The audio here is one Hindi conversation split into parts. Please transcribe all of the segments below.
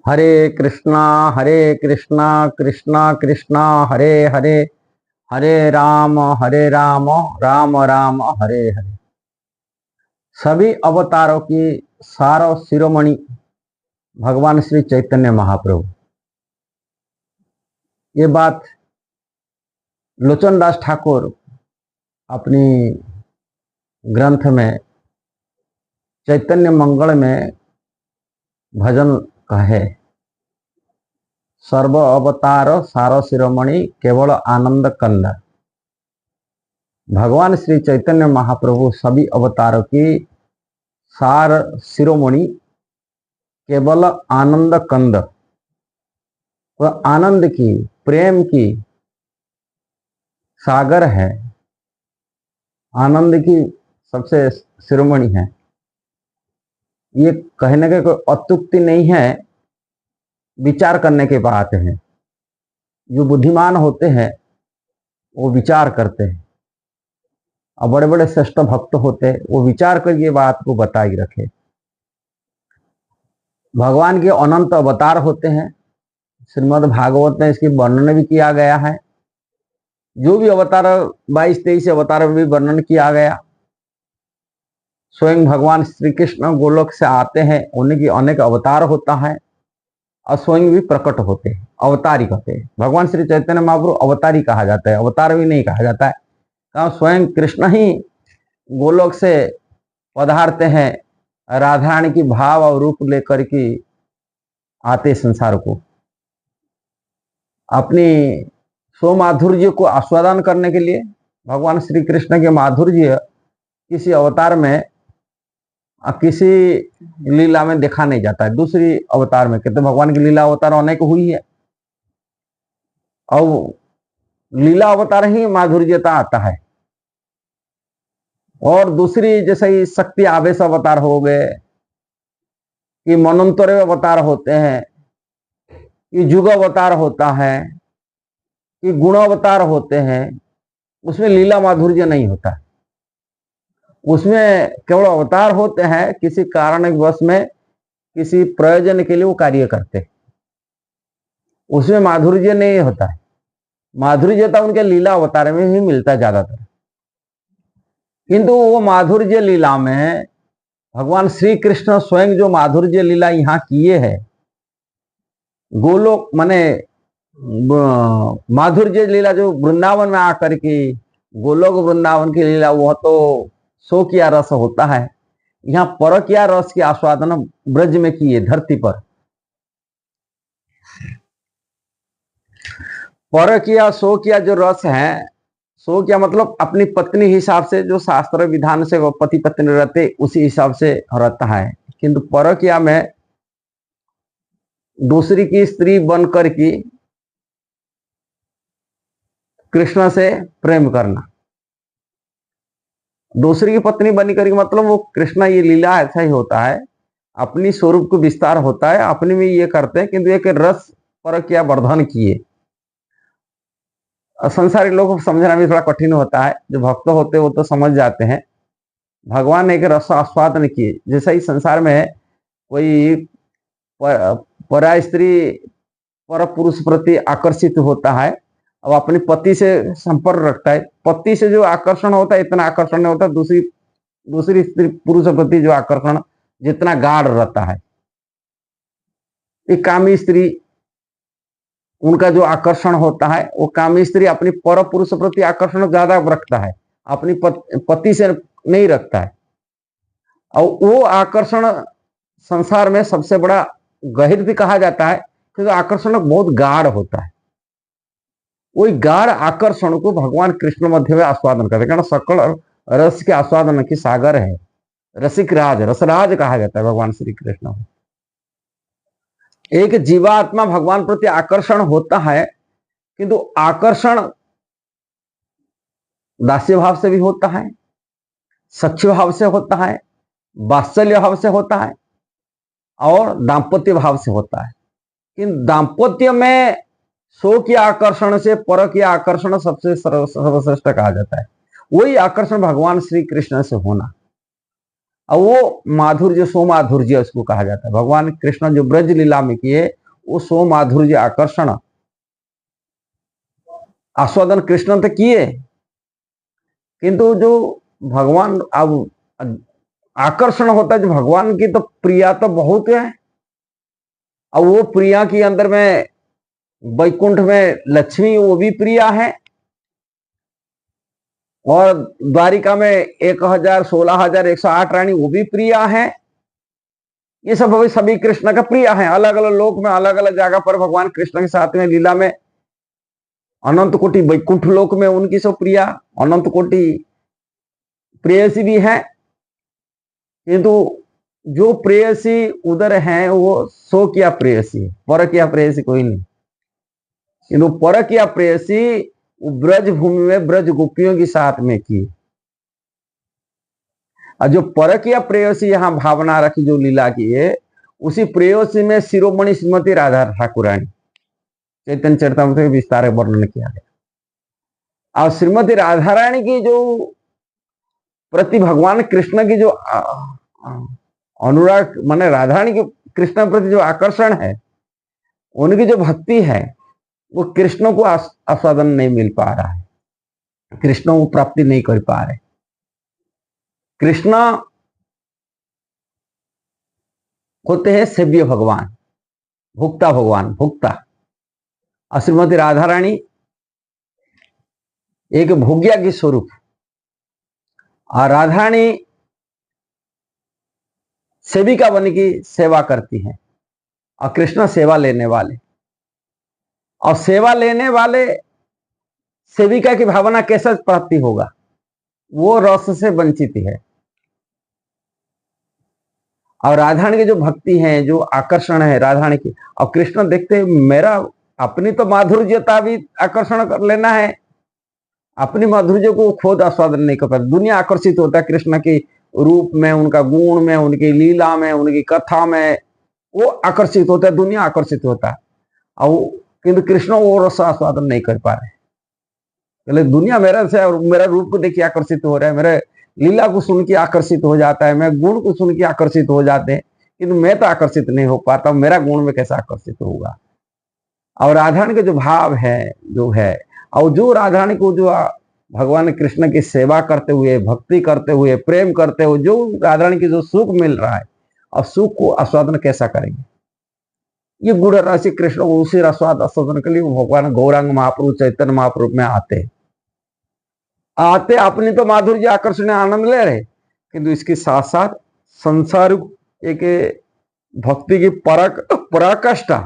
हरे कृष्णा कृष्णा कृष्णा हरे हरे, हरे राम राम राम हरे हरे। सभी अवतारों की सारो शिरोमणि भगवान श्री चैतन्य महाप्रभु। ये बात लोचन दास ठाकुर अपनी ग्रंथ में चैतन्य मंगल में भजन कहे, सर्व अवतार सारो शिरोमणि केवल आनंद कंद। भगवान श्री चैतन्य महाप्रभु सभी अवतारों की सार शिरोमणि केवल आनंद कंद, वह आनंद की प्रेम की सागर है, आनंद की सबसे शिरोमणि है। ये कहने का कोई अत्युक्ति नहीं है, विचार करने की बात है। जो बुद्धिमान होते हैं वो विचार करते हैं, और बड़े बड़े श्रेष्ठ भक्त होते हैं वो विचार कर ये बात को बताई रखे। भगवान के अनंत अवतार होते हैं, श्रीमद् भागवत में इसकी वर्णन भी किया गया है। जो भी अवतार 22-23 अवतार में भी वर्णन किया गया। स्वयं भगवान श्री कृष्ण गोलोक से आते हैं, उनकी अनेक अवतार होता है और स्वयं भी प्रकट होते हैं, अवतारी कहते हैं। भगवान श्री चैतन्य महाप्रभु अवतारी कहा जाता है, अवतार भी नहीं कहा जाता है, कारण स्वयं कृष्ण ही गोलोक से पधारते हैं, राधारानी की भाव और रूप लेकर के आते संसार को अपनी स्व माधुर्य को आस्वादन करने के लिए। भगवान श्री कृष्ण के माधुर्य किसी अवतार में, किसी लीला में देखा नहीं जाता है। दूसरी अवतार में कहते भगवान की लीला अवतार अनेक हुई है, और लीला अवतार ही माधुर्यता आता है। और दूसरी जैसे ही शक्ति आवेश अवतार हो गए, कि मनोन्तरे अवतार होते हैं, कि युग अवतार होता है, कि गुण अवतार होते हैं, उसमें लीला माधुर्य नहीं होता। उसमें केवल अवतार होते हैं, किसी कारणवश में किसी प्रयोजन के लिए वो कार्य करते हैं, उसमें माधुर्य नहीं होता है। माधुर्यता उनके लीला अवतार में ही मिलता ज्यादातर। किंतु वो माधुर्य लीला में भगवान श्री कृष्ण स्वयं जो माधुर्य लीला यहाँ किए है, गोलोक माने माधुर्य लीला जो वृंदावन में आकर के गोलोक वृंदावन की लीला, वह तो सो किया रस होता है। यहाँ पर किया रस की आस्वादन ब्रज में किए, धरती पर पर किया सो किया जो रस है, सो किया मतलब अपनी पत्नी हिसाब से, जो शास्त्र विधान से वो पति पत्नी रहते उसी हिसाब से रहता है। किंतु पर किया में दूसरी की स्त्री बनकर की कृष्ण से प्रेम करना, दूसरी की पत्नी बनी करके, मतलब वो कृष्ण ये लीला ऐसा ही होता है, अपनी स्वरूप को विस्तार होता है, अपने में ये करते हैं, किंतु एक रस पर क्या वर्धन किए। संसारी लोगों को समझना भी थोड़ा कठिन होता है, जो भक्त होते हैं वो तो समझ जाते हैं। भगवान ने एक रस आस्वादन किए, जैसा ही संसार में कोई पराय स्त्री पर पुरुष प्रति आकर्षित होता है, अब अपने पति से संपर्क रखता है, पति से जो आकर्षण होता है इतना आकर्षण नहीं होता दूसरी स्त्री पुरुष प्रति जो आकर्षण जितना गाढ़ रहता है। एक कामी स्त्री, उनका जो आकर्षण होता है, वो कामी स्त्री अपनी पर पुरुष प्रति आकर्षण ज्यादा रखता है, अपनी पति से नहीं रखता है। और वो आकर्षण संसार में सबसे बड़ा गहिर भी कहा जाता है, क्योंकि आकर्षण बहुत गाढ़ होता है। वही गाढ़ आकर्षण को भगवान कृष्ण मध्य में आस्वादन करते, कारण सकल रस के आस्वादन की सागर है, रसिक राज, रसराज कहा जाता है भगवान श्री कृष्ण। एक जीवात्मा भगवान प्रति आकर्षण होता है, किंतु आकर्षण दास्य भाव से भी होता है, सख्य भाव से होता है, वात्सल्य भाव से होता है, और दाम्पत्य भाव से होता है। किंतु दाम्पत्य में सो के आकर्षण से पर के आकर्षण सबसे सर्वश्रेष्ठ कहा जाता है। वही आकर्षण भगवान श्री कृष्ण से होना, और वो माधुर्य सो माधुर्य उसको कहा जाता है। भगवान कृष्ण जो ब्रज लीला में किए वो सो माधुर्य आकर्षण आस्वादन कृष्ण तो किए, किंतु जो भगवान अब आकर्षण होता है जो भगवान की तो प्रिया तो बहुत है। अब वो प्रिया के अंदर में वैकुंठ में लक्ष्मी वो भी प्रिया है, और द्वारिका में 1000 16,108 रानी वो भी प्रिया है। ये सब सभी कृष्ण का प्रिया है। अलग अलग लोक में अलग अलग जगह पर भगवान कृष्ण के साथ में लीला में, अनंत कोटि वैकुंठ लोक में उनकी सब प्रिया अनंत कोटि प्रेयसी भी है, किंतु जो प्रेयसी उधर है वो सो किया प्रेयसी, पर किया प्रेयसी कोई नहीं। किंतु पर किया प्रेयसी ब्रज भूमि में ब्रज गोपियों के साथ में की, और जो पर किया प्रेयसी यहाँ भावना रखी जो लीला की है, उसी प्रेयसी में शिरोमणि श्रीमती राधा ठाकुरानी चैतन्य चरितमृत में विस्तार वर्णन किया गया। और श्रीमती राधा रानी की जो प्रति भगवान कृष्ण की जो अनुराग माने राधा रानी के कृष्ण प्रति जो आकर्षण है, उनकी जो भक्ति है, वो कृष्ण को आस्वादन नहीं मिल पा रहा है, कृष्ण को प्राप्ति नहीं कर पा रहे। कृष्ण होते हैं सेव्य भगवान, भुक्ता भगवान, भुक्ता। और श्रीमती राधा रानी एक भोग्या की स्वरूप, और राधा रानी सेविका बन की सेवा करती हैं, और कृष्ण सेवा लेने वाले। और सेवा लेने वाले सेविका की भावना कैसे प्राप्ति होगा, वो रस से वंचित है। और राधारानी की जो भक्ति है, जो आकर्षण है राधारानी की, और कृष्ण देखते मेरा अपनी तो माधुर्यता भी आकर्षण कर लेना है, अपनी माधुर्य को खुद आस्वादन नहीं कर पाता। दुनिया आकर्षित होता है कृष्ण के रूप में, उनका गुण में, उनकी लीला में, उनकी कथा में, वो आकर्षित होता है, दुनिया आकर्षित होता है। और किंतु कृष्ण वो रस आस्वादन नहीं कर पा रहे। पहले दुनिया मेरा से और मेरा रूप को देखिए आकर्षित हो रहा है, मेरे लीला को सुन के आकर्षित हो जाता है, मैं गुण को सुन के आकर्षित हो जाते हैं, किंतु मैं तो आकर्षित नहीं हो पाता, मेरा गुण में कैसे आकर्षित होगा। और राधारानी के जो भाव है जो है, और जो राधारानी को जो भगवान कृष्ण की सेवा करते हुए, भक्ति करते हुए, प्रेम करते हुए जो राधारानी की जो सुख मिल रहा है, और सुख को आस्वादन कैसा करेंगे। ये गुण राशि कृष्ण को उसी रसवाद आस्वादन के लिए भगवान गौरांग महाप्रभु चैतन्य महाप्रभु में आते अपनी तो माधुर्य आकर्षण आनंद ले रहे, किंतु इसके साथ साथ संसार एक भक्ति की पराकाष्ठा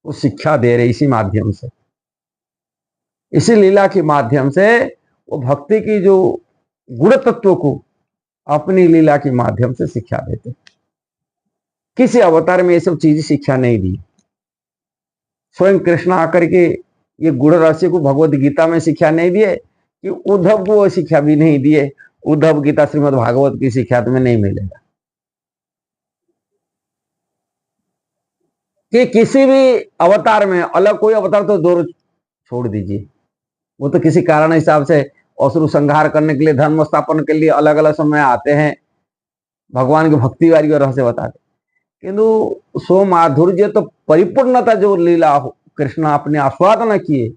वो शिक्षा दे रहे इसी माध्यम से, इसी लीला के माध्यम से वो भक्ति की जो गुण तत्व को अपनी लीला के माध्यम से शिक्षा देते। किसी अवतार में ये सब चीजें शिक्षा नहीं दी। स्वयं कृष्ण आकर के ये गुण राशि को भगवत गीता में शिक्षा नहीं दिए, कि उद्धव को वो शिक्षा भी नहीं दिए। उद्धव गीता श्रीमद् भागवत की शिक्षा तुम्हें नहीं मिलेगा। कि किसी भी अवतार में अलग कोई अवतार तो दूर छोड़ दीजिए, वो तो किसी कारण हिसाब से असुर संहार करने के लिए, धर्म स्थापन के लिए अलग अलग समय आते हैं, भगवान की भक्ति वाली और रहस्य बताते। किंतु सो माधुर्य तो परिपूर्णता जो लीला कृष्ण अपने आस्वादन किए,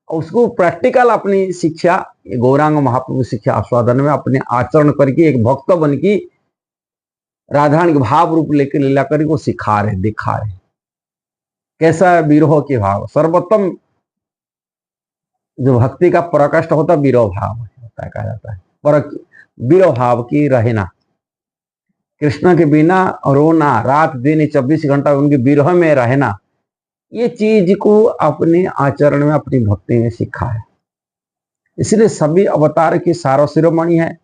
उसको प्रैक्टिकल अपनी शिक्षा गौरांग महाप्रभु शिक्षा आस्वादन में अपने आचरण करके एक भक्त बन की राधारानी के भाव रूप लेकर लीला करके वो सिखा रहे, दिखा रहे कैसा विरह के भाव। सर्वोत्तम जो भक्ति का पराकाष्ठ होता है विरह भाव होता है, कहा जाता है पर विरह भाव की रहना, कृष्ण के बिना रोना, रात दिन 24 घंटा उनके विरह में रहना, ये चीज को अपने आचरण में अपनी भक्ति में सीखा है। इसलिए सभी अवतार की सारो शिरोमणि है।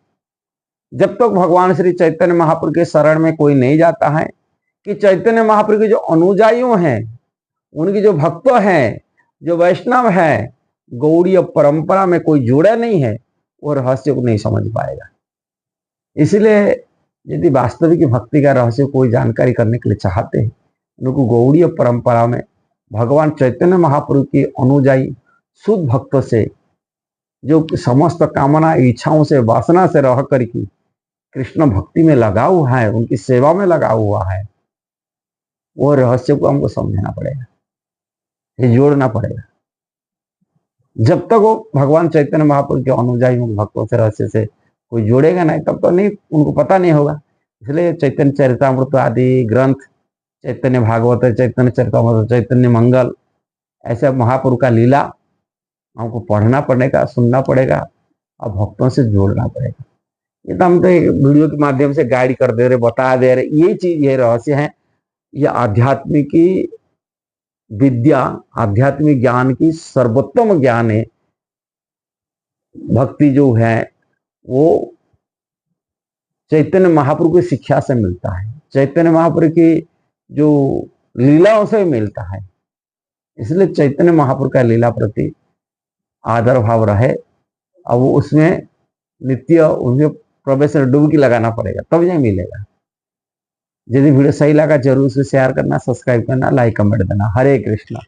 जब तक भगवान श्री चैतन्य महाप्रभु के शरण में कोई नहीं जाता है, कि चैतन्य महाप्रभु के जो अनुयायियों हैं, उनकी जो भक्त हैं, जो वैष्णव है, गौड़ीय परंपरा में कोई जुड़ा नहीं है, वो रहस्य को नहीं समझ पाएगा। इसलिए यदि वास्तविक भक्ति का रहस्य कोई जानकारी करने के लिए चाहते हैं, उनको गौड़ीय परंपरा में भगवान चैतन्य महाप्रभु की अनुयायी शुद्ध भक्त से, जो समस्त कामना इच्छाओं से वासना से रह करके कृष्ण भक्ति में लगा हुआ है, उनकी सेवा में लगा हुआ है, वो रहस्य को हमको समझना पड़ेगा, ये जोड़ना पड़ेगा। जब तक वो भगवान चैतन्य महाप्रभु के अनुयायी भक्तों से रहस्य से कोई जोड़ेगा नहीं, तब तो नहीं, उनको पता नहीं होगा। इसलिए चैतन्य चरितामृत आदि ग्रंथ, चैतन्य भागवत, चैतन्य चरितामृत, चैतन्य मंगल, ऐसे महाप्रभु का लीला हमको पढ़ना पड़ेगा, सुनना पड़ेगा और भक्तों से जोड़ना पड़ेगा। ये तो हम तो वीडियो के माध्यम से गाइड कर दे रहे, बता दे रहे, ये चीज, ये रहस्य है। ये आध्यात्मिक की विद्या, आध्यात्मिक ज्ञान की सर्वोत्तम ज्ञान है। भक्ति जो है वो चैतन्य महाप्रभु की शिक्षा से मिलता है, चैतन्य महाप्रभु की जो लीलाओं से मिलता है। इसलिए चैतन्य महाप्रभु का लीला प्रति आदर भाव रहे, अब वो उसमें नित्य उनके प्रवेश में डुबकी लगाना पड़ेगा, तब ये मिलेगा। यदि वीडियो सही लगा जरूर से शेयर करना, सब्सक्राइब करना, लाइक कमेंट देना। हरे कृष्णा।